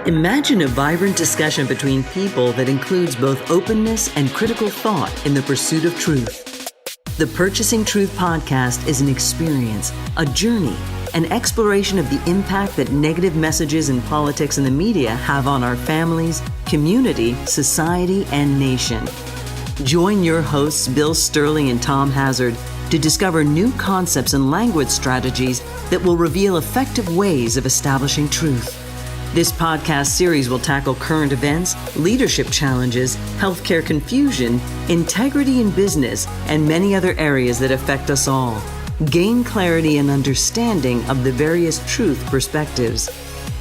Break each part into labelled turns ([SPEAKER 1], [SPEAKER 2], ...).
[SPEAKER 1] Imagine a vibrant discussion between people that includes both openness and critical thought in the pursuit of truth. The Purchasing Truth podcast is an experience, a journey, an exploration of the impact that negative messages in politics and the media have on our families, community, society, and nation. Join your hosts, Bill Stierle and Tom Hazard, to discover new concepts and language strategies that will reveal effective ways of establishing truth. This podcast series will tackle current events, leadership challenges, healthcare confusion, integrity in business, and many other areas that affect us all. Gain clarity and understanding of the various truth perspectives.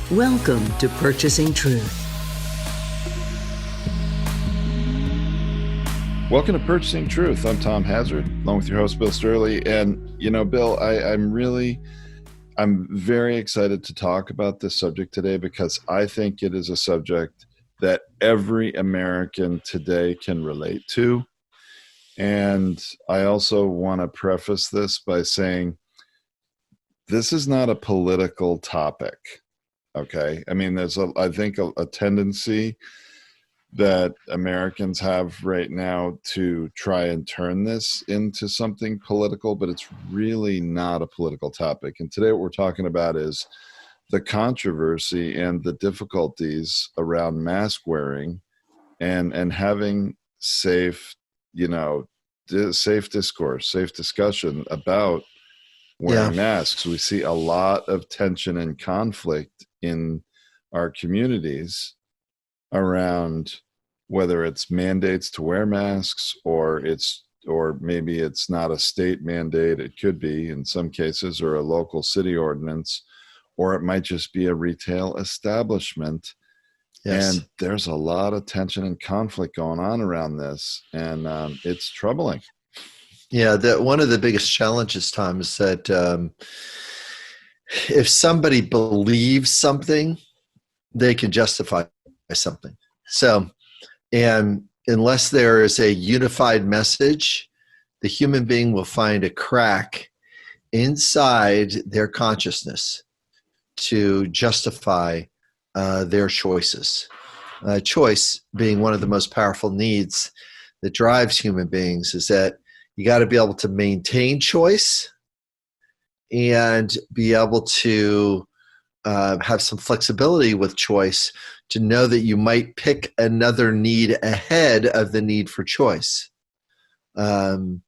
[SPEAKER 1] Welcome to Purchasing Truth.
[SPEAKER 2] Welcome to Purchasing Truth. I'm Tom Hazard, along with your host, Bill Stierle. And, Bill, I'm very excited to talk about this subject today because I think it is a subject that every American today can relate to. And I also want to preface this by saying this is not a political topic, okay? I mean, there's, I think, a tendency that Americans have right now to try and turn this into something political, but it's really not a political topic. And today what we're talking about is the controversy and the difficulties around mask wearing and having safe discourse, safe discussion about wearing masks. We see a lot of tension and conflict in our communities around whether it's mandates to wear masks or maybe it's not a state mandate. It could be in some cases, or a local city ordinance, or it might just be a retail establishment. Yes. And there's a lot of tension and conflict going on around this, and it's troubling.
[SPEAKER 3] Yeah, one of the biggest challenges, Tom, is that if somebody believes something, they can justify something. So, and unless there is a unified message, the human being will find a crack inside their consciousness to justify their choices. Choice being one of the most powerful needs that drives human beings is that you got to be able to maintain choice and be able to have some flexibility with choice to know that you might pick another need ahead of the need for choice from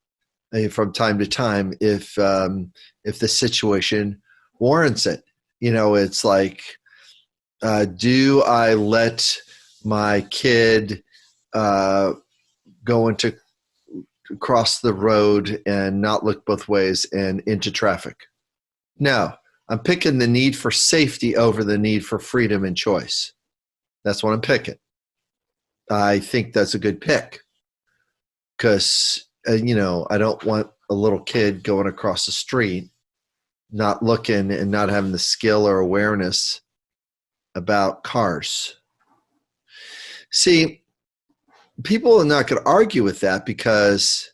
[SPEAKER 3] time to time if the situation warrants it. It's like, do I let my kid go cross the road and not look both ways and into traffic? No. I'm picking the need for safety over the need for freedom and choice. That's what I'm picking. I think that's a good pick because, I don't want a little kid going across the street, not looking and not having the skill or awareness about cars. See, people are not going to argue with that because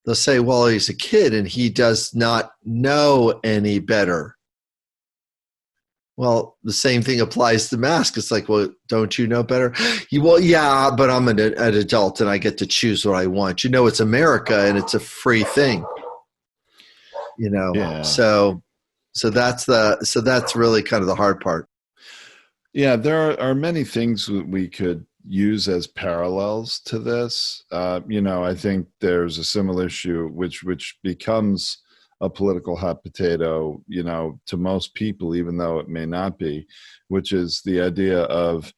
[SPEAKER 3] they'll say, well, he's a kid and he does not know any better. Well, the same thing applies to masks. It's like, well, don't you know better? Well, yeah, but I'm an adult and I get to choose what I want. It's America and it's a free thing.
[SPEAKER 2] Yeah.
[SPEAKER 3] So that's really kind of the hard part.
[SPEAKER 2] Yeah, there are many things we could use as parallels to this. I think there's a similar issue which becomes a political hot potato, to most people, even though it may not be, which is the idea of,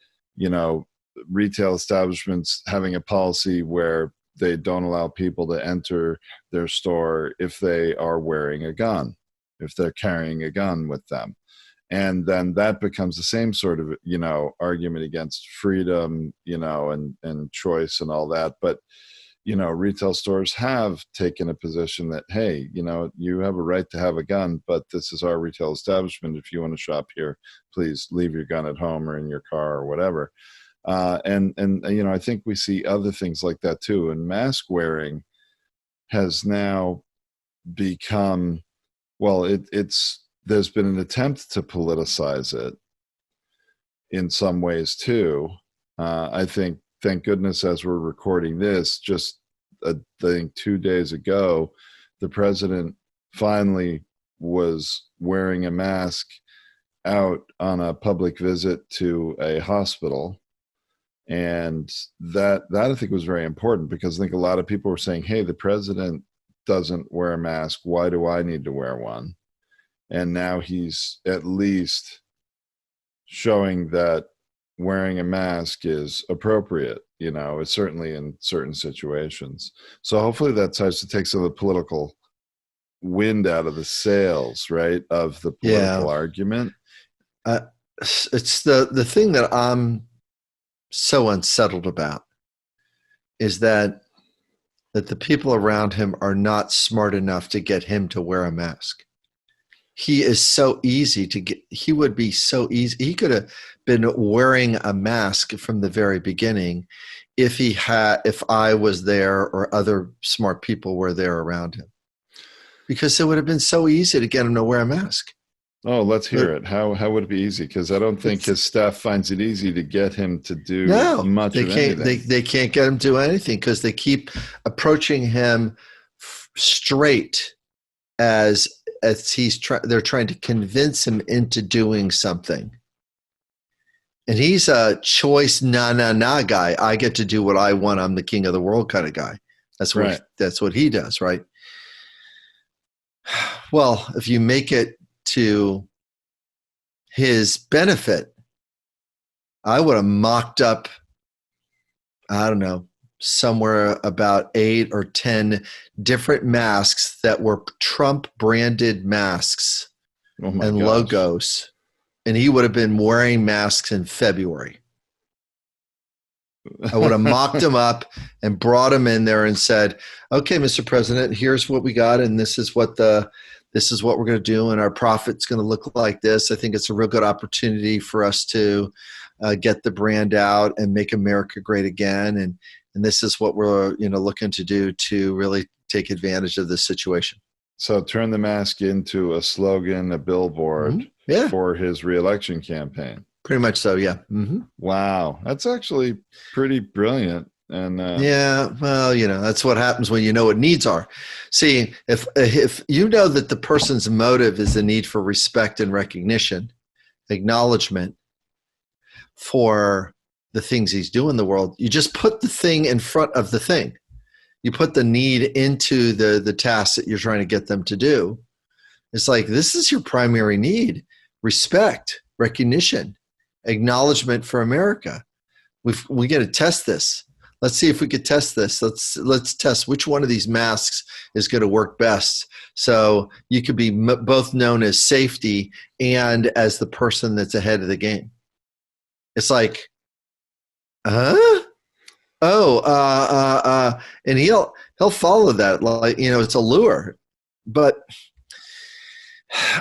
[SPEAKER 2] retail establishments having a policy where they don't allow people to enter their store if they are wearing a gun, if they're carrying a gun with them. And then that becomes the same sort of, argument against freedom, and choice and all that. But retail stores have taken a position that, hey, you have a right to have a gun, but this is our retail establishment. If you want to shop here, please leave your gun at home or in your car or whatever. And I think we see other things like that too. And mask wearing has now become, there's been an attempt to politicize it. in some ways too. I think, thank goodness, as we're recording this, just I think 2 days ago, the president finally was wearing a mask out on a public visit to a hospital. And that I think was very important, because I think a lot of people were saying, hey, the president doesn't wear a mask. Why do I need to wear one? And now he's at least showing that wearing a mask is appropriate, it's certainly in certain situations. So hopefully that starts to take some of the political wind out of the sails, right, of the political argument.
[SPEAKER 3] It's the thing that I'm so unsettled about is that the people around him are not smart enough to get him to wear a mask. He is so easy to get. He would be so easy. He could have been wearing a mask from the very beginning if I was there or other smart people were there around him, because it would have been so easy to get him to wear a mask.
[SPEAKER 2] Oh, let's hear it. How would it be easy? Because I don't think his staff finds it easy to get him to do much of anything.
[SPEAKER 3] They can't get him to do anything because they keep approaching him straight as they're trying to convince him into doing something. And he's a choice na guy. I get to do what I want. I'm the king of the world kind of guy. That's what he does, right? Well, if you make it to his benefit, I would have mocked up, I don't know, somewhere about 8 or 10 different masks that were Trump branded masks and logos. And he would have been wearing masks in February. I would have mocked him up and brought him in there and said, okay, Mr. President, here's what we got. And this is what we're going to do. And our profit's going to look like this. I think it's a real good opportunity for us to get the brand out and make America great again. And this is what we're looking to do to really take advantage of this situation.
[SPEAKER 2] So turn the mask into a slogan, a billboard for his reelection campaign.
[SPEAKER 3] Pretty much so, yeah. Mm-hmm.
[SPEAKER 2] Wow. That's actually pretty brilliant. And
[SPEAKER 3] that's what happens when you know what needs are. See, if you know that the person's motive is the need for respect and recognition, acknowledgement for the things he's doing in the world, you just put the thing in front of the thing. You put the need into the task that you're trying to get them to do. It's like, this is your primary need: respect, recognition, acknowledgement for America. We got to test this. Let's see if we could test this. Let's test which one of these masks is going to work best. So you could be both known as safety and as the person that's ahead of the game. It's like, and he'll follow that, like, it's a lure. But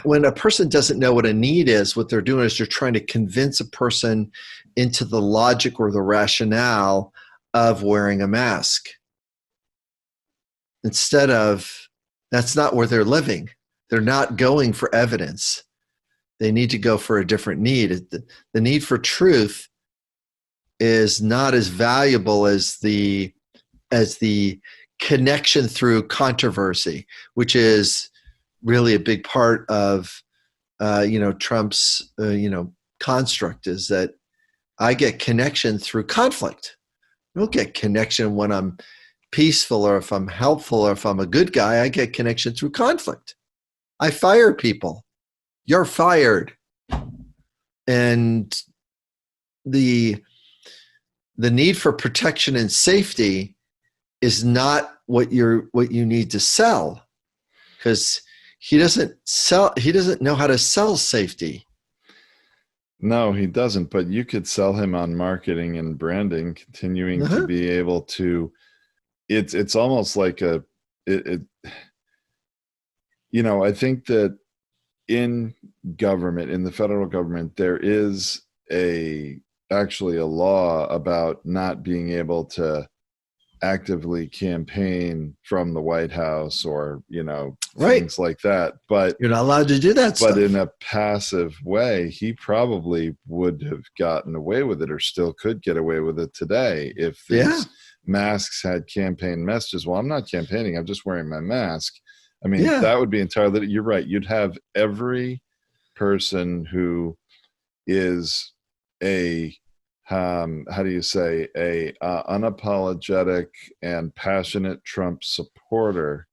[SPEAKER 3] when a person doesn't know what a need is, what they're doing is they're trying to convince a person into the logic or the rationale of wearing a mask. Instead of, that's not where they're living. They're not going for evidence. They need to go for a different need. The need for truth is not as valuable as the connection through controversy, which is really a big part of Trump's construct, is that I get connection through conflict. I don't get connection when I'm peaceful or if I'm helpful or if I'm a good guy. I get connection through conflict. I fire people. You're fired. And the need for protection and safety is not what you need to sell, because he doesn't know how to sell safety.
[SPEAKER 2] No, he doesn't. But you could sell him on marketing and branding, continuing to be able to. It's almost like I think that in government, in the federal government, there is actually a law about not being able to actively campaign from the White House or,
[SPEAKER 3] Right.
[SPEAKER 2] things like that. But
[SPEAKER 3] You're not allowed to do that stuff.
[SPEAKER 2] But in a passive way, he probably would have gotten away with it, or still could get away with it today if these masks had campaign messages. Well, I'm not campaigning, I'm just wearing my mask. I mean, that would be entirely, you're right. You'd have every person who is a how do you say, a unapologetic and passionate Trump supporter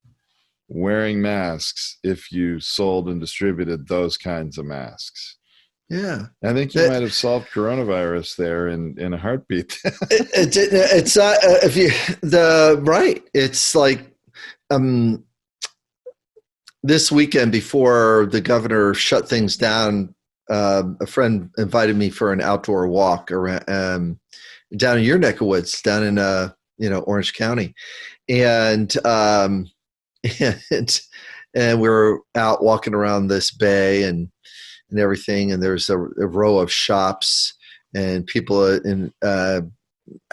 [SPEAKER 2] wearing masks if you sold and distributed those kinds of masks.
[SPEAKER 3] Yeah.
[SPEAKER 2] I think you might have solved coronavirus there in a heartbeat.
[SPEAKER 3] It's not, if you, right. It's like, this weekend before the governor shut things down, a friend invited me for an outdoor walk around, down in your neck of woods, down in Orange County, and we were out walking around this bay and everything, and there's a row of shops and people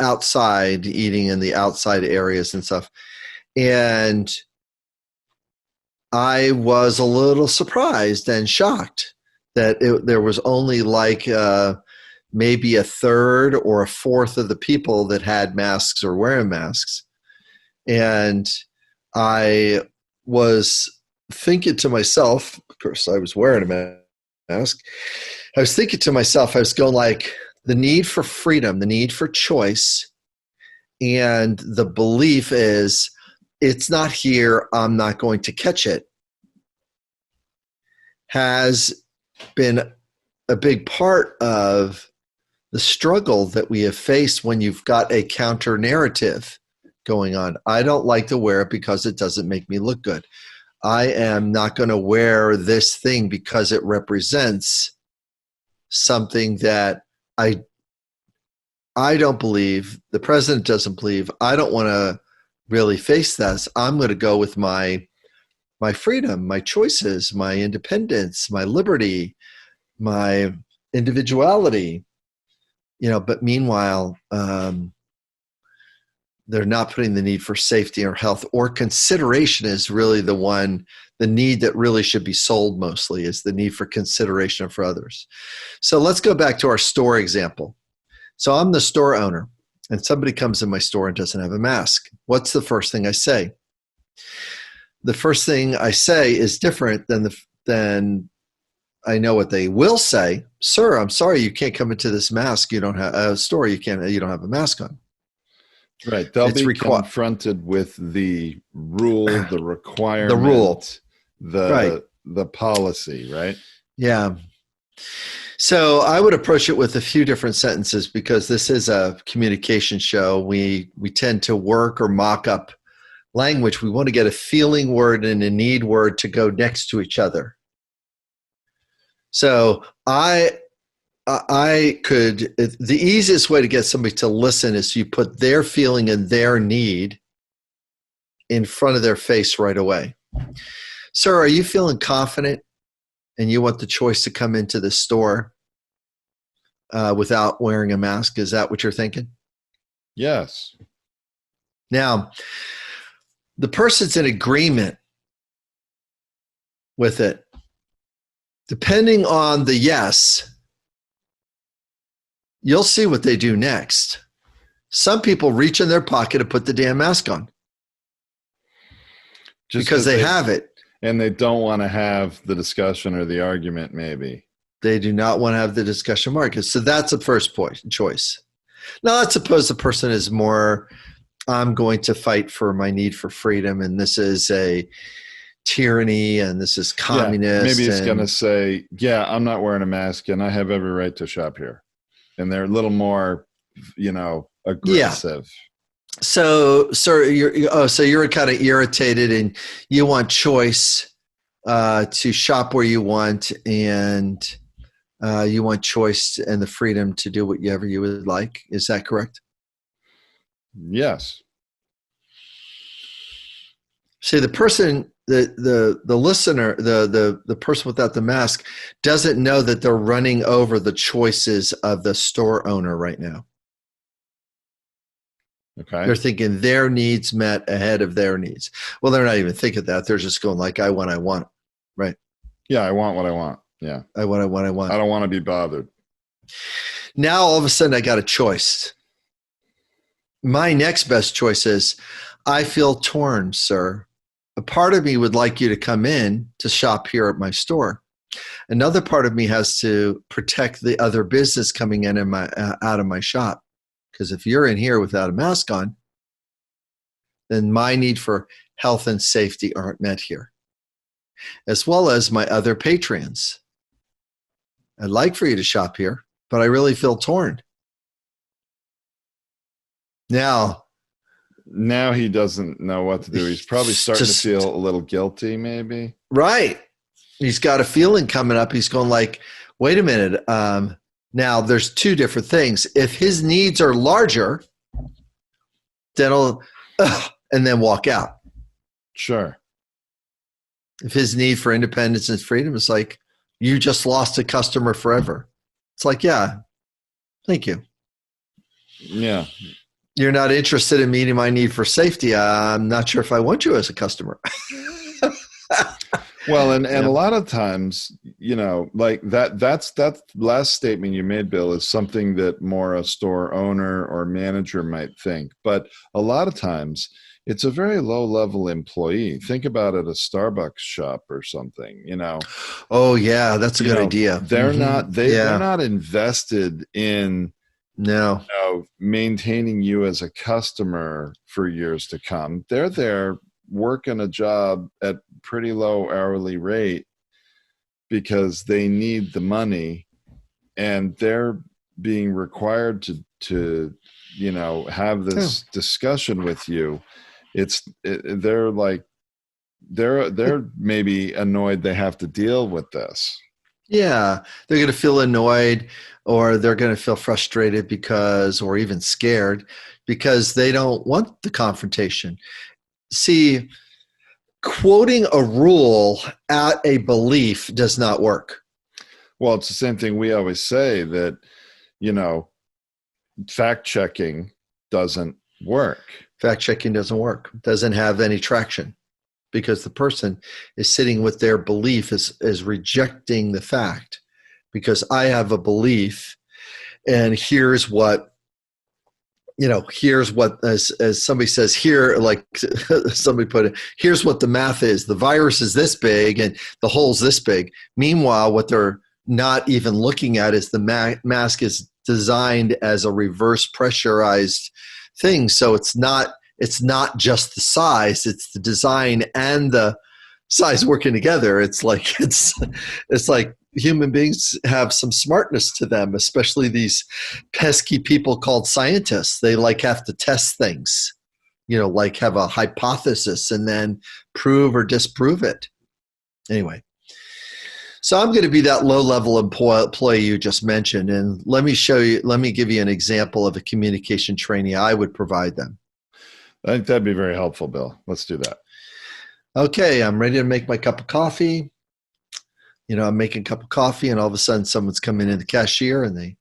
[SPEAKER 3] outside eating in the outside areas and stuff, and I was a little surprised and shocked that there was only like maybe a third or a fourth of the people that had masks or wearing masks. And I was thinking to myself, of course I was wearing a mask, I was thinking to myself, I was going like, the need for freedom, the need for choice, and the belief is, it's not here, I'm not going to catch it, has been a big part of the struggle that we have faced when you've got a counter narrative going on. I don't like to wear it because it doesn't make me look good. I am not going to wear this thing because it represents something that I don't believe, the president doesn't believe. I don't want to really face this. I'm going to go with my freedom, my choices, my independence, my liberty, my individuality, but meanwhile, they're not putting the need for safety or health or consideration is really the need that really should be sold mostly, is the need for consideration for others. So let's go back to our store example. So I'm the store owner and somebody comes in my store and doesn't have a mask. What's the first thing I say? The first thing I say is different than I know what they will say. Sir, I'm sorry, you can't come into this mask. You don't have a store. You don't have a mask on.
[SPEAKER 2] Right. They'll be confronted with the rule, the requirement, the policy, right?
[SPEAKER 3] Yeah. So I would approach it with a few different sentences because this is a communication show. We tend to work or mock up language. We want to get a feeling word and a need word to go next to each other. So the easiest way to get somebody to listen is you put their feeling and their need in front of their face right away. Sir, are you feeling confident and you want the choice to come into the store without wearing a mask? Is that what you're thinking?
[SPEAKER 2] Yes.
[SPEAKER 3] Now, the person's in agreement with it. Depending on the yes, you'll see what they do next. Some people reach in their pocket and put the damn mask on. Just because they have it.
[SPEAKER 2] And they don't want to have the discussion or the argument, maybe.
[SPEAKER 3] They do not want to have the discussion market. So that's the first choice. Now, let's suppose the person is more, I'm going to fight for my need for freedom, and this is a tyranny, and this is communist.
[SPEAKER 2] Yeah, maybe he's going to say, yeah, I'm not wearing a mask, and I have every right to shop here. And they're a little more, aggressive. Yeah.
[SPEAKER 3] So you're kind of irritated, and you want choice to shop where you want, and you want choice and the freedom to do whatever you would like. Is that correct?
[SPEAKER 2] Yes.
[SPEAKER 3] See, the person, the listener, the person without the mask doesn't know that they're running over the choices of the store owner right now.
[SPEAKER 2] Okay.
[SPEAKER 3] They're thinking their needs met ahead of their needs. Well, they're not even thinking that. They're just going like, I want. Right.
[SPEAKER 2] Yeah, I want what I want. Yeah.
[SPEAKER 3] I want.
[SPEAKER 2] I don't want to be bothered.
[SPEAKER 3] Now, all of a sudden, I got a choice. My next best choice is, I feel torn, sir. A part of me would like you to come in to shop here at my store. Another part of me has to protect the other business coming in my out of my shop. Because if you're in here without a mask on, then my need for health and safety aren't met here, as well as my other patrons. I'd like for you to shop here, but I really feel torn. Now
[SPEAKER 2] he doesn't know what to do. He's probably starting to feel a little guilty, maybe.
[SPEAKER 3] Right. He's got a feeling coming up. He's going like, wait a minute. Now there's two different things. If his needs are larger, then and then walk out.
[SPEAKER 2] Sure.
[SPEAKER 3] If his need for independence and freedom is like, you just lost a customer forever. It's like, yeah, thank you.
[SPEAKER 2] Yeah.
[SPEAKER 3] You're not interested in meeting my need for safety. I'm not sure if I want you as a customer.
[SPEAKER 2] Well, and a lot of times, like that's that last statement you made, Bill, is something that more a store owner or manager might think. But a lot of times it's a very low level employee. Think about it, a Starbucks shop or something,
[SPEAKER 3] Oh yeah, that's a good idea.
[SPEAKER 2] They're they're not invested in maintaining you as a customer for years to come. They're there working a job at pretty low hourly rate because they need the money, and they're being required to have this discussion with you. They're maybe annoyed they have to deal with this.
[SPEAKER 3] Yeah, they're going to feel annoyed, or they're going to feel frustrated or even scared because they don't want the confrontation. See, quoting a rule at a belief does not work.
[SPEAKER 2] Well, it's the same thing we always say, that, fact checking doesn't work.
[SPEAKER 3] Fact checking doesn't work. Doesn't have any traction because the person is sitting with their belief is rejecting the fact, because I have a belief and here's what, as somebody says here, like somebody put it, here's what the math is. The virus is this big and the hole's this big. Meanwhile, what they're not even looking at is the mask is designed as a reverse pressurized thing. So it's not just the size, it's the design and the size working together. It's like human beings have some smartness to them, especially these pesky people called scientists. They have to test things, have a hypothesis and then prove or disprove it. Anyway, so I'm going to be that low-level employee you just mentioned, and let me give you an example of a communication training I would provide them.
[SPEAKER 2] I think that'd be very helpful, Bill. Let's do that.
[SPEAKER 3] Okay, I'm ready to make my cup of coffee. I'm making a cup of coffee, and all of a sudden someone's coming in, the cashier, and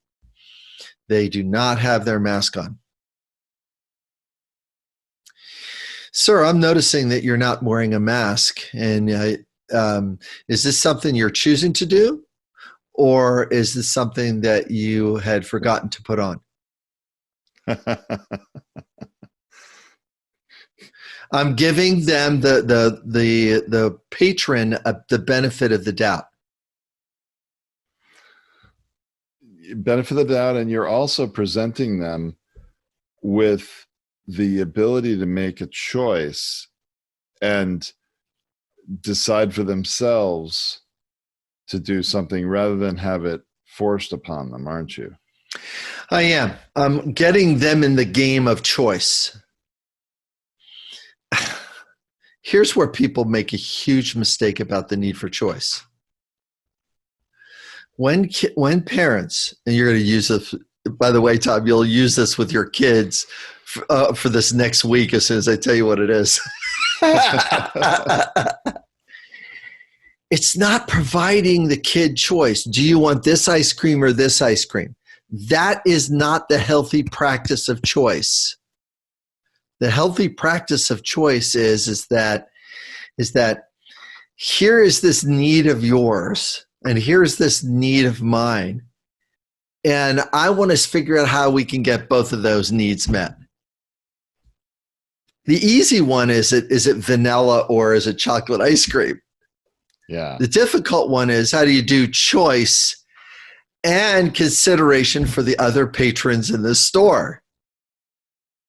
[SPEAKER 3] they do not have their mask on. Sir, I'm noticing that you're not wearing a mask, and is this something you're choosing to do, or is this something that you had forgotten to put on? I'm giving them the patron the benefit of the doubt.
[SPEAKER 2] Benefit of the doubt, and you're also presenting them with the ability to make a choice and decide for themselves to do something rather than have it forced upon them, aren't you?
[SPEAKER 3] I am. I'm getting them in the game of choice. Here's where people make a huge mistake about the need for choice. When parents, and you're going to use this, by the way, Tom, you'll use this with your kids for this next week as soon as I tell you what it is. It's not providing the kid choice. Do you want this ice cream or this ice cream? That is not the healthy practice of choice. The healthy practice of choice is that here is this need of yours, and here's this need of mine. And I want to figure out how we can get both of those needs met. The easy one is it vanilla or is it chocolate ice cream?
[SPEAKER 2] Yeah.
[SPEAKER 3] The difficult one is how do you do choice and consideration for the other patrons in the store?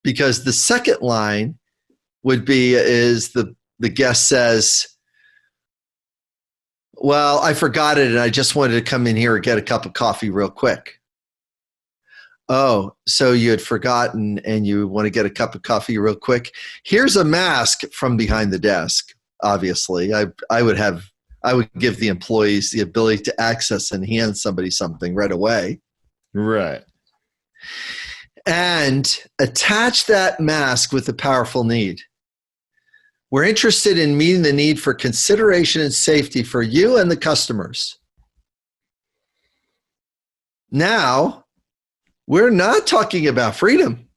[SPEAKER 3] Because the second line would be is the guest says, well, I forgot it and I just wanted to come in here and get a cup of coffee real quick. Oh, so you had forgotten and you want to get a cup of coffee real quick. Here's a mask from behind the desk. Obviously, I would give the employees the ability to access and hand somebody something right away.
[SPEAKER 2] Right.
[SPEAKER 3] And attach that mask with a powerful need. We're interested in meeting the need for consideration and safety for you and the customers. Now, we're not talking about freedom.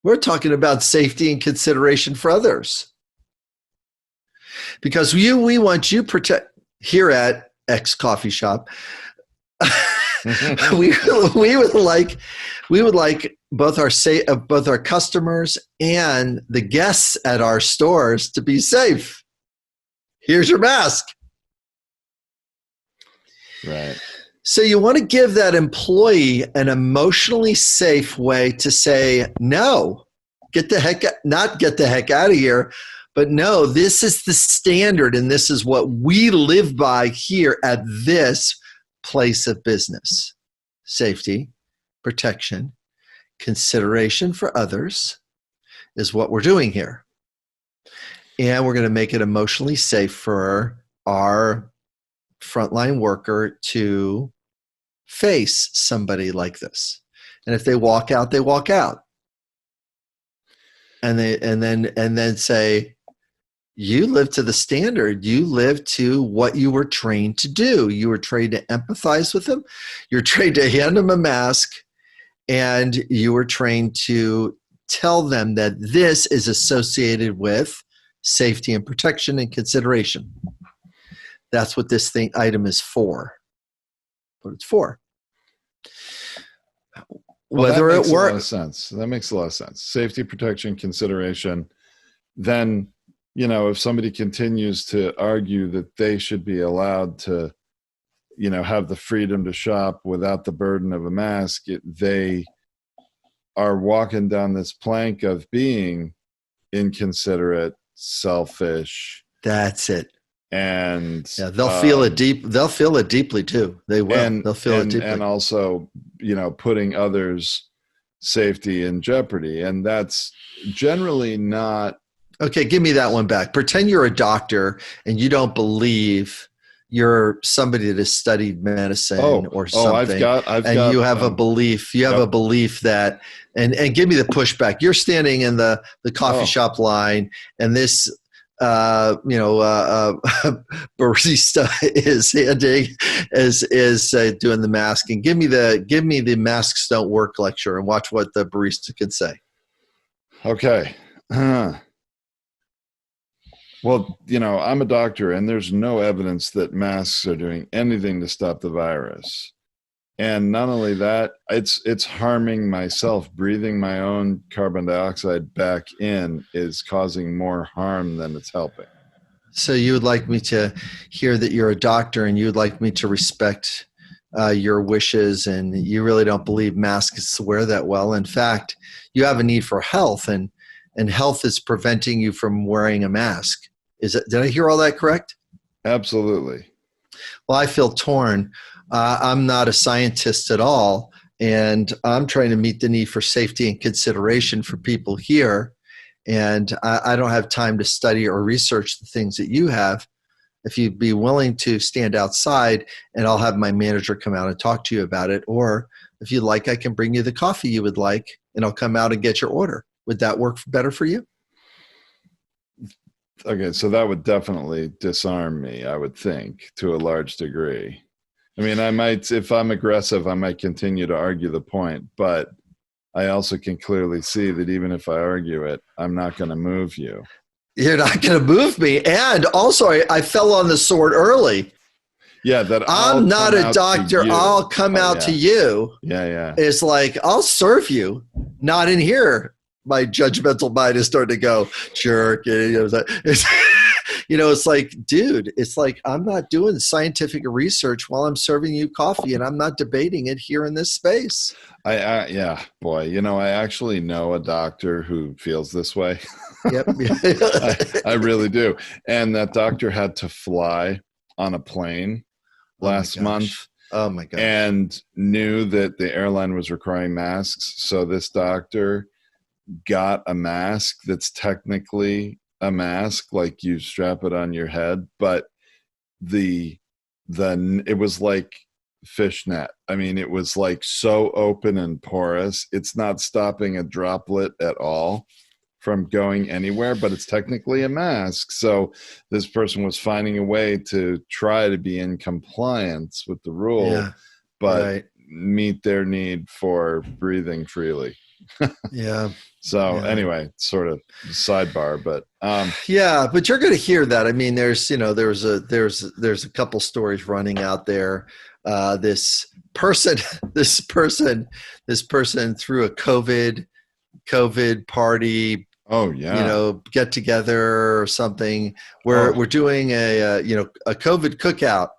[SPEAKER 3] We're talking about safety and consideration for others. Because we want you protect here at X Coffee Shop. we would like both our customers and the guests at our stores to be safe. Here's your mask.
[SPEAKER 2] Right.
[SPEAKER 3] So you want to give that employee an emotionally safe way to say, no, not get the heck out of here, but no, this is the standard and this is what we live by here at this place of business. Safety, protection, consideration for others is what we're doing here. And we're going to make it emotionally safe for our frontline worker to face somebody like this. And if they walk out, they walk out. And then say, you live to the standard. You live to what you were trained to do. You were trained to empathize with them. You're trained to hand them a mask. And you were trained to tell them that this is associated with safety and protection and consideration. That's what this item is for. What it's for.
[SPEAKER 2] Whether it works. That makes a lot of sense. That makes a lot of sense. Safety, protection, consideration. Then, if somebody continues to argue that they should be allowed to, have the freedom to shop without the burden of a mask, they are walking down this plank of being inconsiderate, selfish.
[SPEAKER 3] That's it.
[SPEAKER 2] And
[SPEAKER 3] they'll feel it deep. They'll feel it deeply too. They will. They'll feel it deeply.
[SPEAKER 2] And also, putting others' safety in jeopardy. And that's generally not.
[SPEAKER 3] Okay, give me that one back. Pretend you're a doctor and you don't believe you're somebody that has studied medicine or something. You have a belief. You have a belief that, and give me the pushback. You're standing in the coffee shop line, and this barista is doing the mask, and give me the masks don't work lecture, and watch what the barista can say.
[SPEAKER 2] Okay. Well, I'm a doctor, and there's no evidence that masks are doing anything to stop the virus. And not only that, it's harming myself. Breathing my own carbon dioxide back in is causing more harm than it's helping.
[SPEAKER 3] So you would like me to hear that you're a doctor, and you would like me to respect your wishes, and you really don't believe masks wear that well. In fact, you have a need for health, and health is preventing you from wearing a mask. Did I hear all that correct?
[SPEAKER 2] Absolutely.
[SPEAKER 3] Well, I feel torn. I'm not a scientist at all, and I'm trying to meet the need for safety and consideration for people here. And I don't have time to study or research the things that you have. If you'd be willing to stand outside, and I'll have my manager come out and talk to you about it. Or if you'd like, I can bring you the coffee you would like, and I'll come out and get your order. Would that work better for you?
[SPEAKER 2] Okay, so that would definitely disarm me, I would think, to a large degree. I mean, I might, if I'm aggressive, I might continue to argue the point, but I also can clearly see that even if I argue it, I'm not going to move you.
[SPEAKER 3] You're not going to move me. And also, I fell on the sword early.
[SPEAKER 2] Yeah, that
[SPEAKER 3] I'm not a doctor. I'll come out to you.
[SPEAKER 2] Yeah.
[SPEAKER 3] It's like, I'll serve you, not in here. My judgmental mind is starting to go, jerk. It's like, dude, it's like, I'm not doing scientific research while I'm serving you coffee, and I'm not debating it here in this space.
[SPEAKER 2] Yeah, boy, I actually know a doctor who feels this way.
[SPEAKER 3] Yep.
[SPEAKER 2] I really do. And that doctor had to fly on a plane last month.
[SPEAKER 3] Oh my gosh.
[SPEAKER 2] And knew that the airline was requiring masks. So this doctor got a mask that's technically a mask, like you strap it on your head, but it was like fishnet. I mean, it was like so open and porous. It's not stopping a droplet at all from going anywhere, but it's technically a mask. So this person was finding a way to try to be in compliance with the rule, but meet their need for breathing freely.
[SPEAKER 3] Yeah.
[SPEAKER 2] So anyway, sort of sidebar, but
[SPEAKER 3] yeah, but you're going to hear that. I mean, there's a couple stories running out there. This person threw a COVID party.
[SPEAKER 2] Oh yeah.
[SPEAKER 3] Get together or something. We're doing a COVID cookout.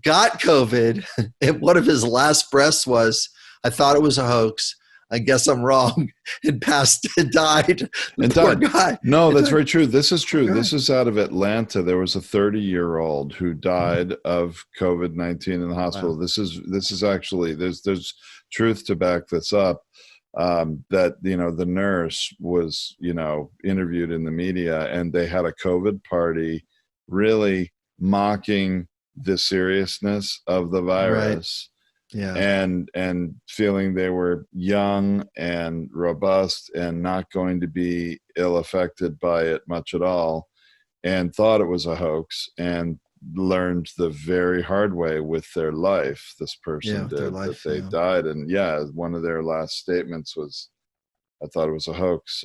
[SPEAKER 3] Got COVID, and one of his last breaths was, "I thought it was a hoax. I guess I'm wrong," and died. Poor guy.
[SPEAKER 2] No, that's very true. This is true. This is out of Atlanta. There was a 30-year-old who died of COVID-19 in the hospital. Wow. This is actually, there's truth to back this up. That the nurse was interviewed in the media, and they had a COVID party, really mocking the seriousness of the virus.
[SPEAKER 3] Right. Yeah.
[SPEAKER 2] And feeling they were young and robust and not going to be ill affected by it much at all, and thought it was a hoax, and learned the very hard way with their life. This person did, that they died. And one of their last statements was, "I thought it was a hoax.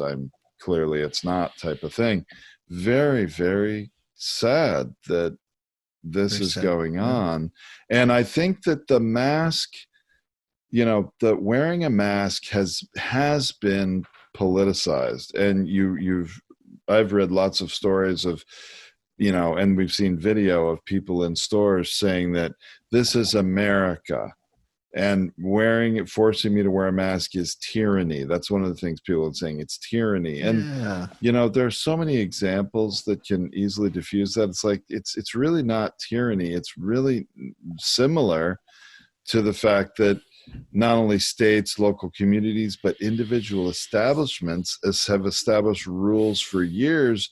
[SPEAKER 2] Clearly it's not," type of thing. Very, very sad that this is going on. And I think that the mask, the wearing a mask has been politicized. And I've read lots of stories of, and we've seen video of people in stores saying that this is America, and forcing me to wear a mask is tyranny. That's one of the things people are saying. It's tyranny. And, there are so many examples that can easily diffuse that. It's like, it's really not tyranny. It's really similar to the fact that not only states, local communities, but individual establishments have established rules for years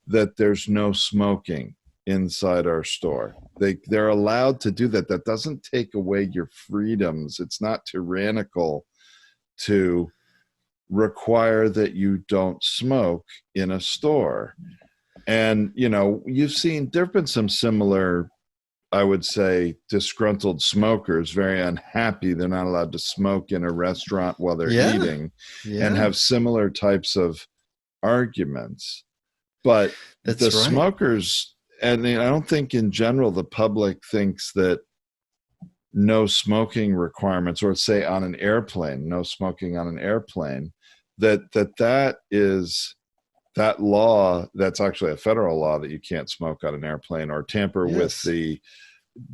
[SPEAKER 2] that there's no smoking inside our store. They're allowed to do that. That doesn't take away your freedoms. It's not tyrannical to require that you don't smoke in a store. And you've seen there've been some similar, I would say, disgruntled smokers, very unhappy they're not allowed to smoke in a restaurant while they're eating, and have similar types of arguments. But smokers, and I don't think in general the public thinks that no smoking requirements, or say on an airplane, no smoking on an airplane, that law, that's actually a federal law, that you can't smoke on an airplane or tamper with the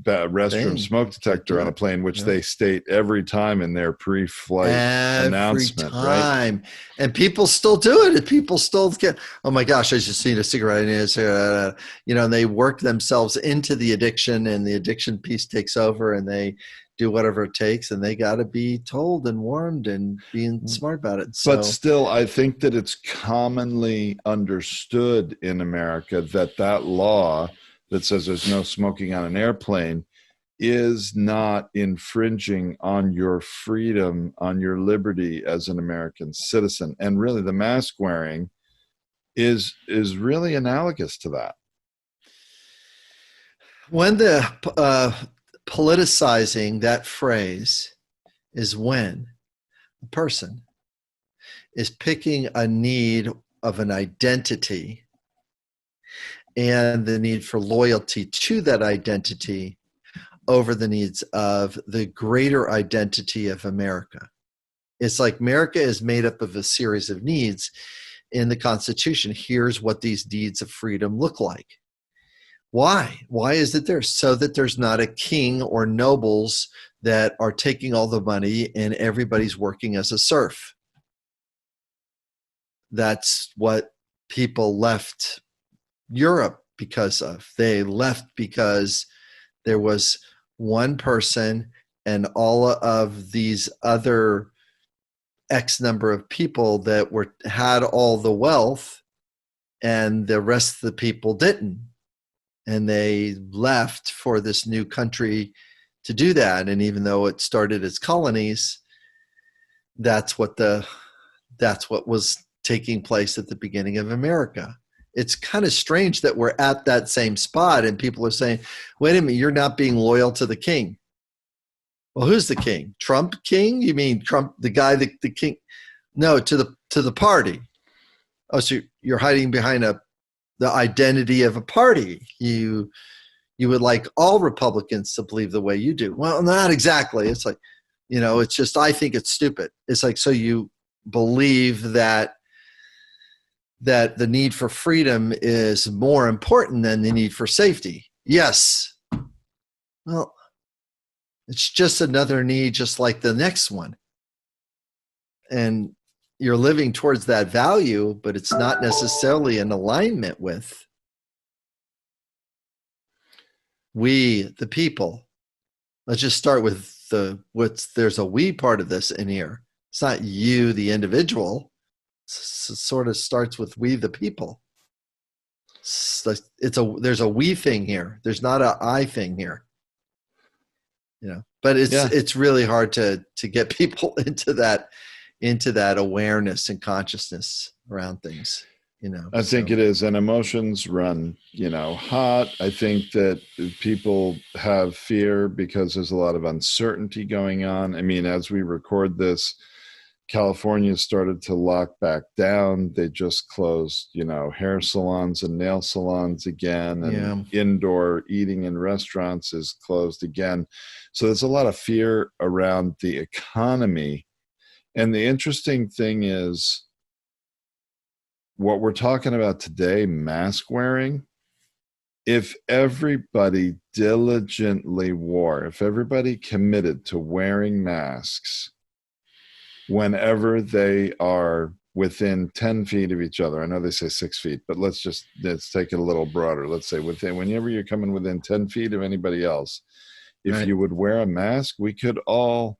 [SPEAKER 2] restroom smoke detector on a plane, which they state every time in their pre-flight announcement. Right?
[SPEAKER 3] And people still do it. And people still get, oh my gosh, I just need a cigarette. And they work themselves into the addiction, and the addiction piece takes over, and they do whatever it takes, and they got to be told and warned and being smart about it.
[SPEAKER 2] But still, I think that it's commonly understood in America that law that says there's no smoking on an airplane is not infringing on your freedom, on your liberty as an American citizen. And really, the mask wearing is really analogous to that.
[SPEAKER 3] When the politicizing that phrase is when a person is picking a need of an identity and the need for loyalty to that identity over the needs of the greater identity of America. It's like America is made up of a series of needs in the Constitution. Here's what these needs of freedom look like. Why? Why is it there? So that there's not a king or nobles that are taking all the money and everybody's working as a serf. That's what people left Europe because of. They left because there was one person and all of these other X number of people that had all the wealth, and the rest of the people didn't. And they left for this new country to do that. And even though it started as colonies, that's what was taking place at the beginning of America. It's kind of strange that we're at that same spot and people are saying, wait a minute, you're not being loyal to the king. Well, who's the king? Trump king? You mean Trump, the guy, the king? No, to the party. Oh, so you're hiding behind the identity of a party. You would like all Republicans to believe the way you do. Well, not exactly. It's like, it's just, I think it's stupid. It's like, so you believe that the need for freedom is more important than the need for safety. Yes. Well, it's just another need, just like the next one. And you're living towards that value, but it's not necessarily in alignment with we, the people. Let's just start with there's a we part of this in here. It's not you, the individual. It sort of starts with we, the people. There's a we thing here. There's not a I thing here. But it's really hard to get people into that awareness and consciousness around things.
[SPEAKER 2] I think it is, and emotions run hot. I think that people have fear because there's a lot of uncertainty going on. I mean, as we record this, California started to lock back down. They just closed, hair salons and nail salons again, and indoor eating in restaurants is closed again. So there's a lot of fear around the economy. And the interesting thing is, what we're talking about today, mask wearing, if everybody diligently wore, if everybody committed to wearing masks whenever they are within 10 feet of each other, I know they say 6 feet, but let's take it a little broader. Let's say whenever you're coming within 10 feet of anybody else, if you would wear a mask, we could all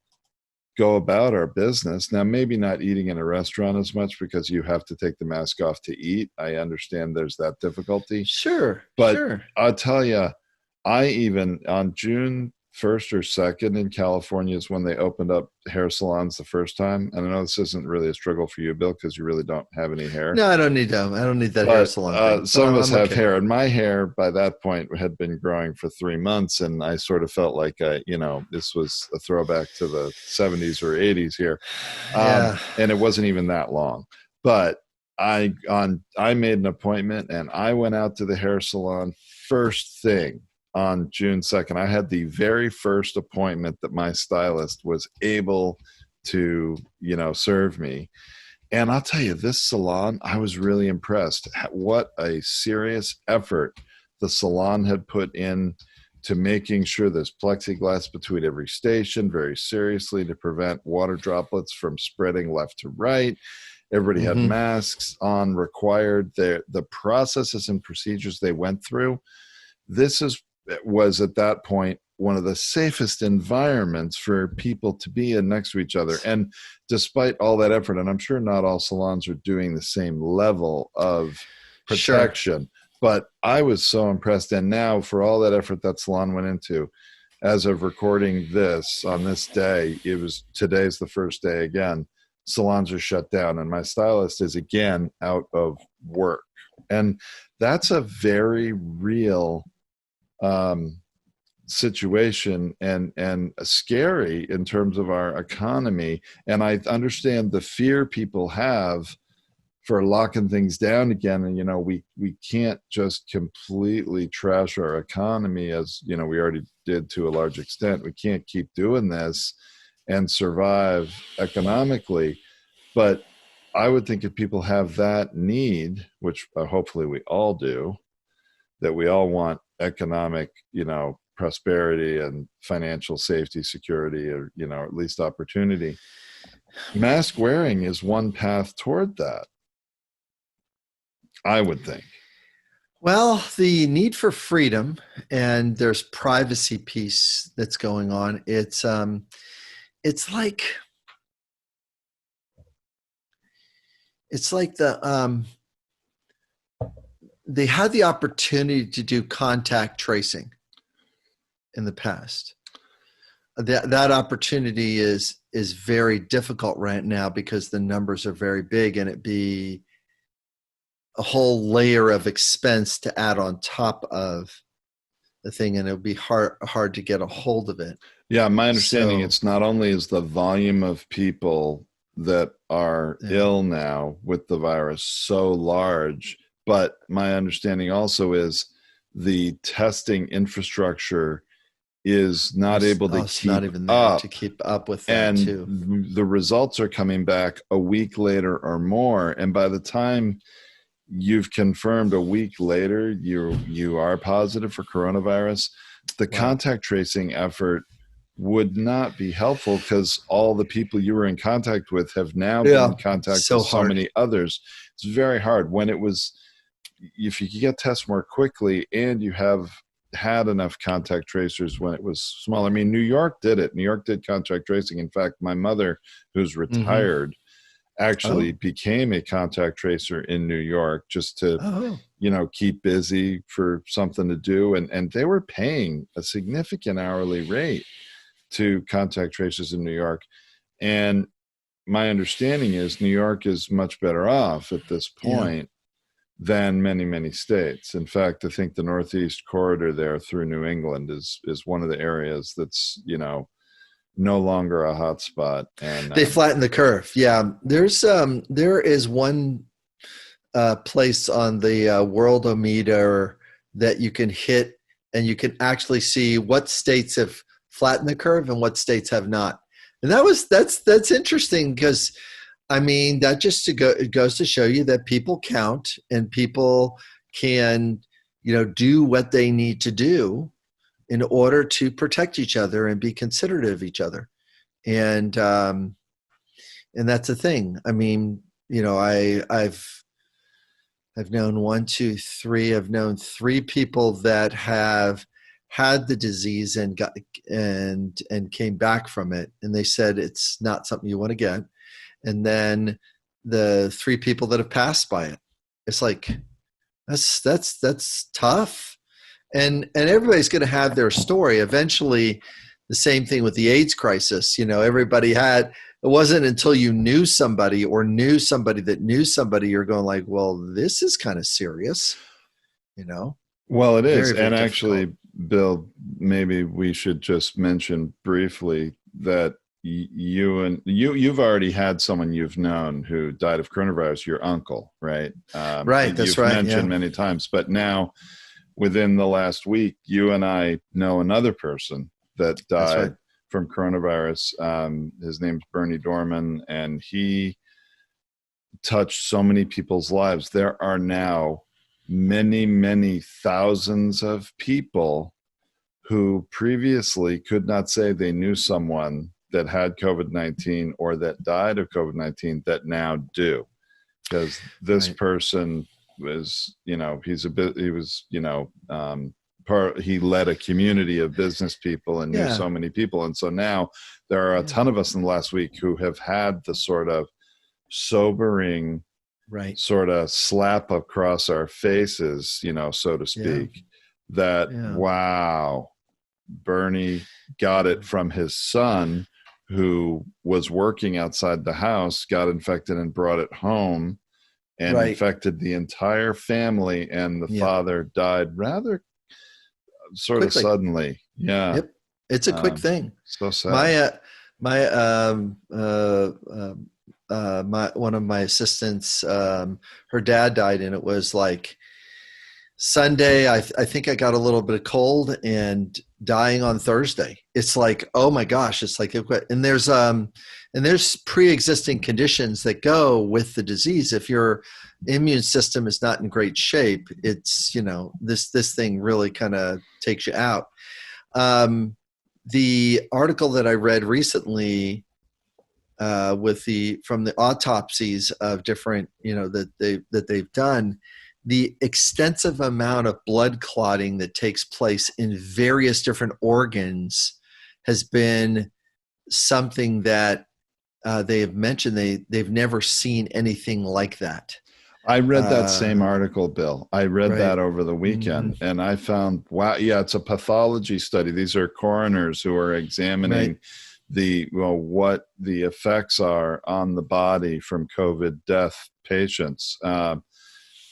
[SPEAKER 2] go about our business. Now, maybe not eating in a restaurant as much because you have to take the mask off to eat. I understand there's that difficulty.
[SPEAKER 3] Sure.
[SPEAKER 2] But
[SPEAKER 3] sure.
[SPEAKER 2] I'll tell you, I even on June 1st or 2nd in California is when they opened up hair salons the first time. And I know this isn't really a struggle for you, Bill, because you really don't have any hair.
[SPEAKER 3] No, I don't need them. I don't need that hair salon thing.
[SPEAKER 2] Some of us have hair, and my hair by that point had been growing for 3 months, and I sort of felt like this was a throwback to the 70s or 80s here. And it wasn't even that long. But I made an appointment and I went out to the hair salon first thing on June 2nd. I had the very first appointment that my stylist was able to, serve me. And I'll tell you, this salon, I was really impressed. What a serious effort the salon had put in to making sure there's plexiglass between every station, very seriously, to prevent water droplets from spreading left to right. Everybody had masks on, required. The processes and procedures they went through. Was at that point one of the safest environments for people to be in next to each other. And despite all that effort, and I'm sure not all salons are doing the same level of protection, but I was so impressed. And now for all that effort that salon went into, as of recording this on this day, today's the first day again, salons are shut down and my stylist is again out of work. And that's a very real situation and scary in terms of our economy. And I understand the fear people have for locking things down again. And, we can't just completely trash our economy, as, we already did to a large extent. We can't keep doing this and survive economically. But I would think if people have that need, which hopefully we all do, that we all want economic, prosperity and financial safety, security, or, at least opportunity. Mask wearing is one path toward that, I would think.
[SPEAKER 3] Well, the need for freedom, and there's privacy piece that's going on. It's like they had the opportunity to do contact tracing in the past. That opportunity is very difficult right now because the numbers are very big, and it'd be a whole layer of expense to add on top of the thing, and it would be hard to get a hold of it.
[SPEAKER 2] Yeah, my understanding, it's not only is the volume of people that are ill now with the virus so large, but my understanding also is the testing infrastructure is not able to keep up with that, and
[SPEAKER 3] too.
[SPEAKER 2] The results are coming back a week later or more, and by the time you've confirmed a week later you are positive for coronavirus, the contact tracing effort would not be helpful, because all the people you were in contact with have now been in contact with so many others. It's very hard. When it was, if you could get tests more quickly and you have had enough contact tracers when it was small. I mean, New York did it. New York did contact tracing. In fact, my mother, who's retired, actually became a contact tracer in New York just to, keep busy for something to do. And they were paying a significant hourly rate to contact tracers in New York. And my understanding is New York is much better off at this point than many, many states. In fact, I think the Northeast corridor there through New England is one of the areas that's, no longer a hot spot. And
[SPEAKER 3] they flatten the curve. Yeah. There is one place on the Worldometer that you can hit, and you can actually see what states have flattened the curve and what states have not. And that's interesting, because I mean, that just it goes to show you that people count, and people can, do what they need to do in order to protect each other and be considerate of each other. And that's the thing. I mean, I've known I've known 3 people that have had the disease and came back from it. And they said it's not something you want to get. And then the 3 people that have passed by it, it's like, that's tough. And everybody's going to have their story. Eventually, the same thing with the AIDS crisis. Everybody had, it wasn't until you knew somebody or knew somebody that knew somebody, you're going like, well, this is kind of serious,
[SPEAKER 2] Well, it is.
[SPEAKER 3] Very, very
[SPEAKER 2] and
[SPEAKER 3] difficult.
[SPEAKER 2] Actually, Bill, maybe we should just mention briefly that you've already had someone you've known who died of coronavirus, your uncle, right?
[SPEAKER 3] Right. That's
[SPEAKER 2] you've
[SPEAKER 3] right.
[SPEAKER 2] mentioned many times, but now within the last week, you and I know another person that died from coronavirus. His name's Bernie Dorman, and he touched so many people's lives. There are now many, many thousands of people who previously could not say they knew someone that had COVID-19 or that died of COVID-19 that now do. Because this person was, he led a community of business people and knew so many people. And so now there are a ton of us in the last week who have had the sort of sobering sort of slap across our faces, so to speak, wow, Bernie got it from his son, who was working outside the house, got infected and brought it home and infected the entire family. And the father died rather sort of suddenly. Yeah.
[SPEAKER 3] Yep. It's a quick thing.
[SPEAKER 2] So sad.
[SPEAKER 3] My one of my assistants, her dad died, and it was like Sunday. I think I got a little bit of cold and dying on Thursday. It's like, oh my gosh, it's like, and there's pre-existing conditions that go with the disease. If your immune system is not in great shape, it's, this thing really kind of takes you out. The article that I read recently from the autopsies of different, that they've done, the extensive amount of blood clotting that takes place in various different organs has been something that they have mentioned they've never seen anything like that.
[SPEAKER 2] I read that same article, Bill. I read that over the weekend,
[SPEAKER 3] Mm-hmm.
[SPEAKER 2] and I found, wow, yeah, it's a pathology study. These are coroners who are examining what the effects are on the body from COVID death patients.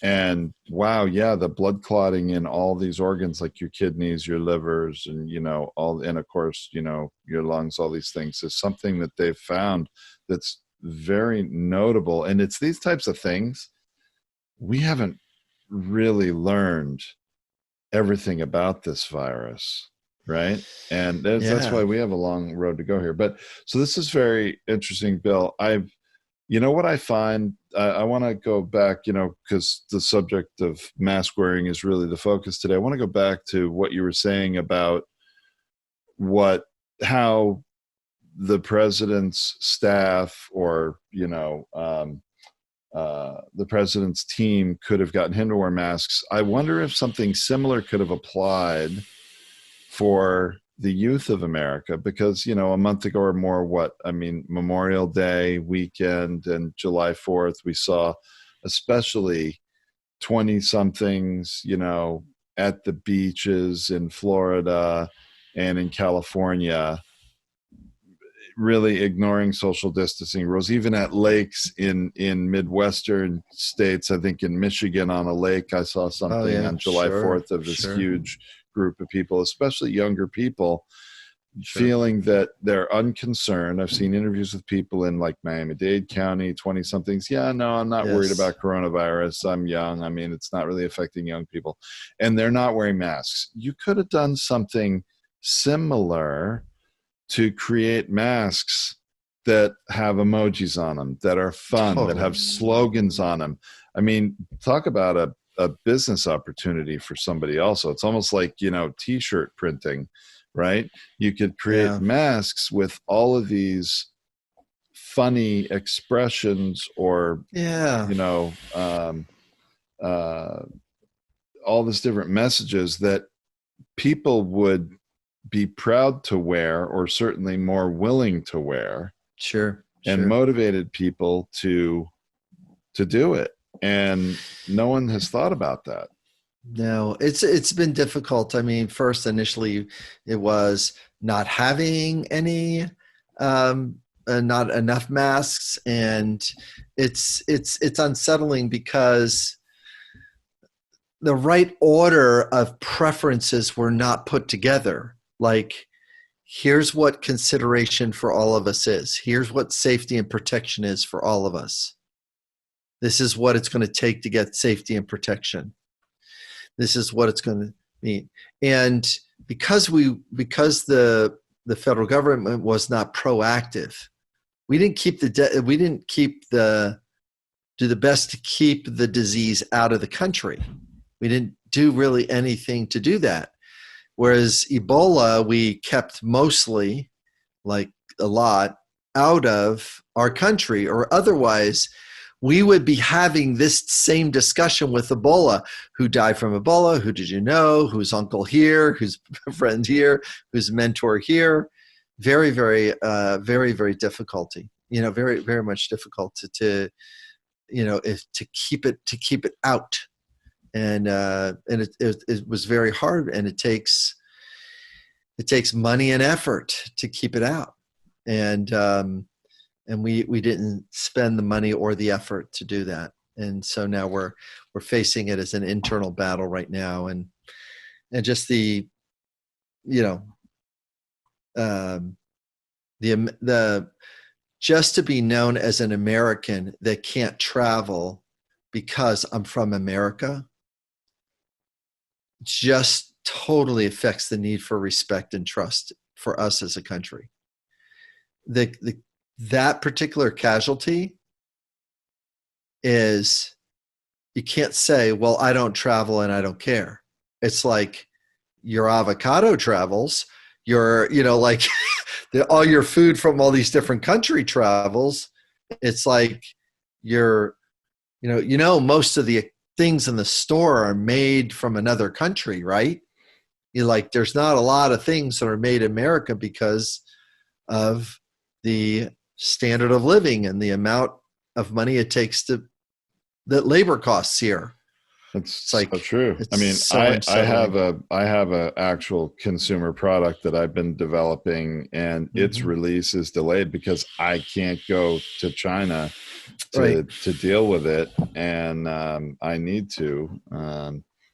[SPEAKER 2] And wow, yeah, the blood clotting in all these organs, like your kidneys, your livers, and and of course, your lungs, all these things, is something that they've found that's very notable. And it's these types of things we haven't really learned everything about this virus, right? And that's why we have a long road to go here. But so this is very interesting, Bill. What I find, I want to go back, because the subject of mask wearing is really the focus today. I want to go back to what you were saying about how the president's staff or, the president's team could have gotten him to wear masks. I wonder if something similar could have applied for the youth of America, because, a month ago or more, Memorial Day weekend and July 4th, we saw especially 20 somethings, at the beaches in Florida and in California, really ignoring social distancing rules, even at lakes in Midwestern states. I think in Michigan on a lake, I saw something on July 4th of this huge group of people, especially younger people, feeling that they're unconcerned. I've seen interviews with people in like Miami-Dade County, 20 somethings. Yeah, no, I'm not worried about coronavirus. I'm young. It's not really affecting young people. And they're not wearing masks. You could have done something similar to create masks that have emojis on them, that are fun, that have slogans on them. Talk about a business opportunity for somebody also. It's almost like, t-shirt printing, right? You could create masks with all of these funny expressions or, all these different messages that people would be proud to wear, or certainly more willing to wear, and motivated people to do it. And no one has thought about that.
[SPEAKER 3] No, it's been difficult. First, initially, it was not having any, not enough masks, and it's unsettling because the right order of preferences were not put together. Like, here's what consideration for all of us is. Here's what safety and protection is for all of us. This is what it's going to take to get safety and protection. This is what it's going to mean. And because the federal government was not proactive, we didn't do the best to keep the disease out of the country. We didn't do really anything to do that. Whereas Ebola, we kept mostly, like a lot, out of our country, or otherwise we would be having this same discussion with Ebola. Who died from Ebola? Who did you know? Whose uncle here? Whose friend here? Whose mentor here? Very, very, very, very difficulty. Very, very much difficult to keep it out. And it was very hard, and it takes money and effort to keep it out, and we didn't spend the money or the effort to do that, and so now we're facing it as an internal battle right now, and just the you know, um, the just to be known as an American that can't travel because I'm from America just totally affects the need for respect and trust for us as a country. That particular casualty is, you can't say, well, I don't travel and I don't care. It's like your avocado travels, like all your food from all these different country travels. It's like most of the things in the store are made from another country, right? There's not a lot of things that are made in America because of the standard of living and the amount of money it takes that labor costs here.
[SPEAKER 2] It's like, so true. I mean, I have a actual consumer product that I've been developing, and its release is delayed because I can't go to China to deal with it, and I need to.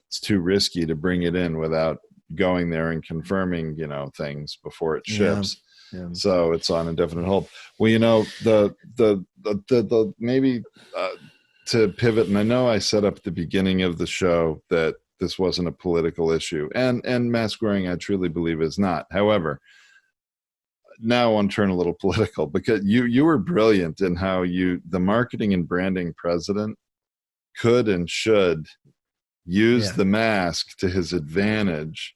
[SPEAKER 2] It's too risky to bring it in without going there and confirming, things before it ships. Yeah. So it's on indefinite hold. Well, the maybe. To pivot, and I know I said up at the beginning of the show that this wasn't a political issue, and mask wearing, I truly believe, is not. However, now I want to turn a little political, because you were brilliant in how the marketing and branding president could and should use the mask to his advantage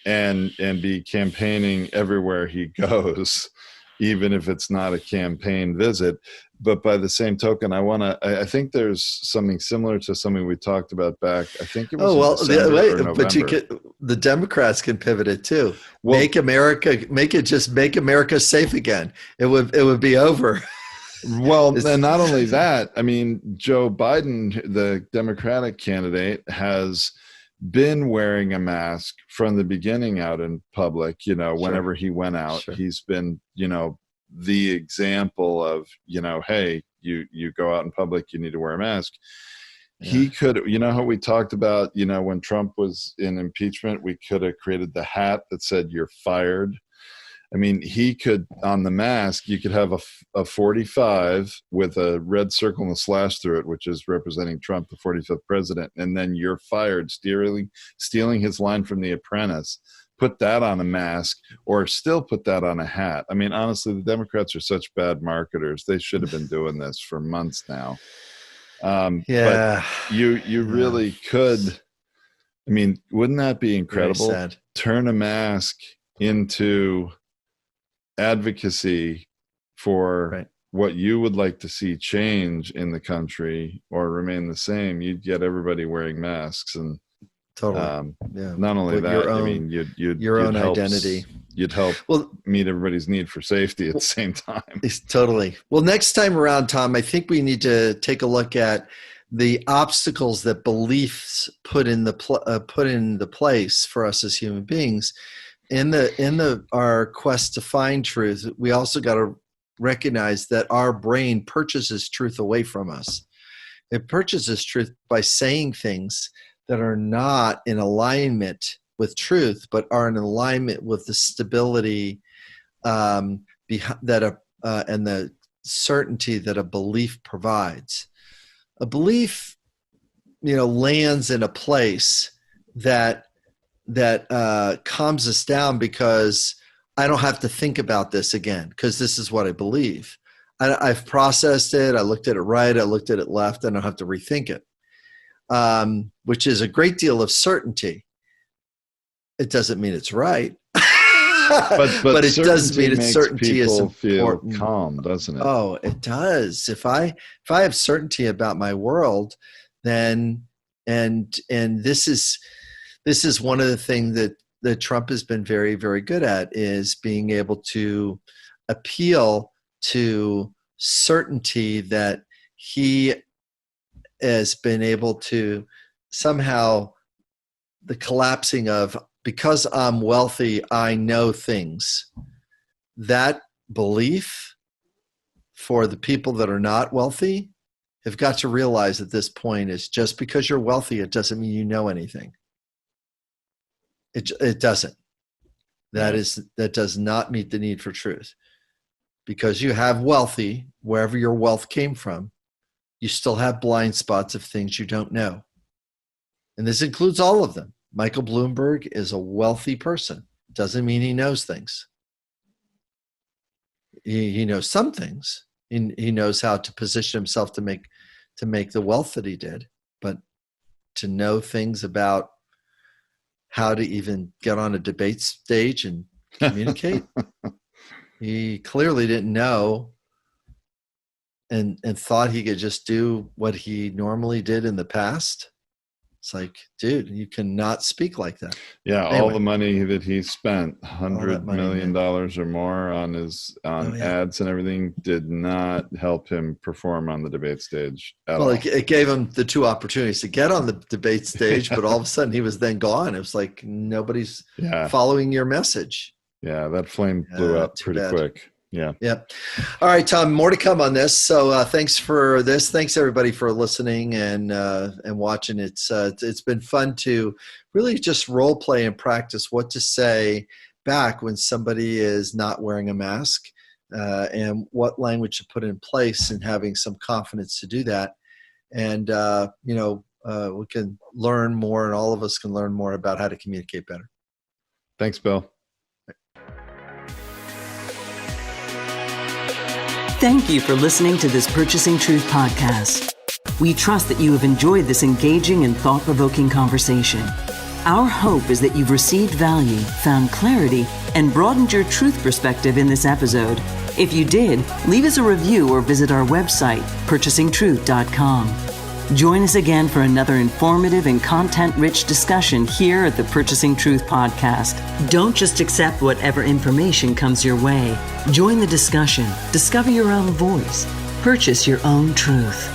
[SPEAKER 2] and be campaigning everywhere he goes, even if it's not a campaign visit. But by the same token, I think there's something similar to something we talked about back, I think it was December or November.
[SPEAKER 3] The Democrats can pivot it too. Well, make America safe again. It would be over.
[SPEAKER 2] Well, and not only that, I mean, Joe Biden, the Democratic candidate, has been wearing a mask from the beginning out in public. Whenever he went out, he's been, the example of, hey, you go out in public, you need to wear a mask. Yeah. He could, how we talked about, when Trump was in impeachment, we could have created the hat that said you're fired. I mean, he could, on the mask, you could have a 45 with a red circle and a slash through it, which is representing Trump, the 45th president, and then you're fired, stealing his line from The Apprentice. Put that on a mask, or still put that on a hat. I mean, honestly, the Democrats are such bad marketers. They should have been doing this for months now. But you really could. I mean, wouldn't that be incredible? Turn a mask into advocacy for what you would like to see change in the country or remain the same. You'd get everybody wearing masks, and
[SPEAKER 3] totally.
[SPEAKER 2] Not only that, I mean, you'd
[SPEAKER 3] own identity.
[SPEAKER 2] You'd help meet everybody's need for safety at the same time.
[SPEAKER 3] Totally. Well, next time around, Tom, I think we need to take a look at the obstacles that beliefs put in the place for us as human beings. In our quest to find truth, we also got to recognize that our brain purchases truth away from us. It purchases truth by saying things that are not in alignment with truth, but are in alignment with the stability and the certainty that a belief provides. A belief, lands in a place that calms us down, because I don't have to think about this again, because this is what I believe. I've processed it. I looked at it right. I looked at it left. I don't have to rethink it. Which is a great deal of certainty. It doesn't mean it's right, but it does mean it's certainty is important.
[SPEAKER 2] Feel calm, doesn't it?
[SPEAKER 3] Oh, it does. If I have certainty about my world, then and this is one of the things that Trump has been very, very good at, is being able to appeal to certainty that he has been able to somehow, the collapsing of, because I'm wealthy, I know things. That belief for the people that are not wealthy have got to realize at this point is, just because you're wealthy, it doesn't mean you know anything. It doesn't. That does not meet the need for truth. Because you have wealthy, wherever your wealth came from, you still have blind spots of things you don't know. And this includes all of them. Michael Bloomberg is a wealthy person. Doesn't mean he knows things. He knows some things. He knows how to position himself to make the wealth that he did. But to know things about how to even get on a debate stage and communicate, he clearly didn't know, and thought he could just do what he normally did in the past. It's like, dude, you cannot speak like that.
[SPEAKER 2] Yeah,
[SPEAKER 3] anyway,
[SPEAKER 2] all the money that he spent, $100 million or more on ads and everything, did not help him perform on the debate stage at all.
[SPEAKER 3] It gave him the two opportunities to get on the debate stage, but all of a sudden he was then gone. It was like nobody's following your message.
[SPEAKER 2] Yeah, that flame blew up pretty quick. Yeah.
[SPEAKER 3] All right, Tom, more to come on this. So thanks for this. Thanks everybody for listening and watching. It's been fun to really just role play and practice what to say back when somebody is not wearing a mask, and what language to put in place, and having some confidence to do that. And we can learn more, and all of us can learn more about how to communicate better.
[SPEAKER 2] Thanks, Bill.
[SPEAKER 1] Thank you for listening to this Purchasing Truth podcast. We trust that you have enjoyed this engaging and thought-provoking conversation. Our hope is that you've received value, found clarity, and broadened your truth perspective in this episode. If you did, leave us a review or visit our website, purchasingtruth.com. Join us again for another informative and content-rich discussion here at the Purchasing Truth podcast. Don't just accept whatever information comes your way. Join the discussion. Discover your own voice. Purchase your own truth.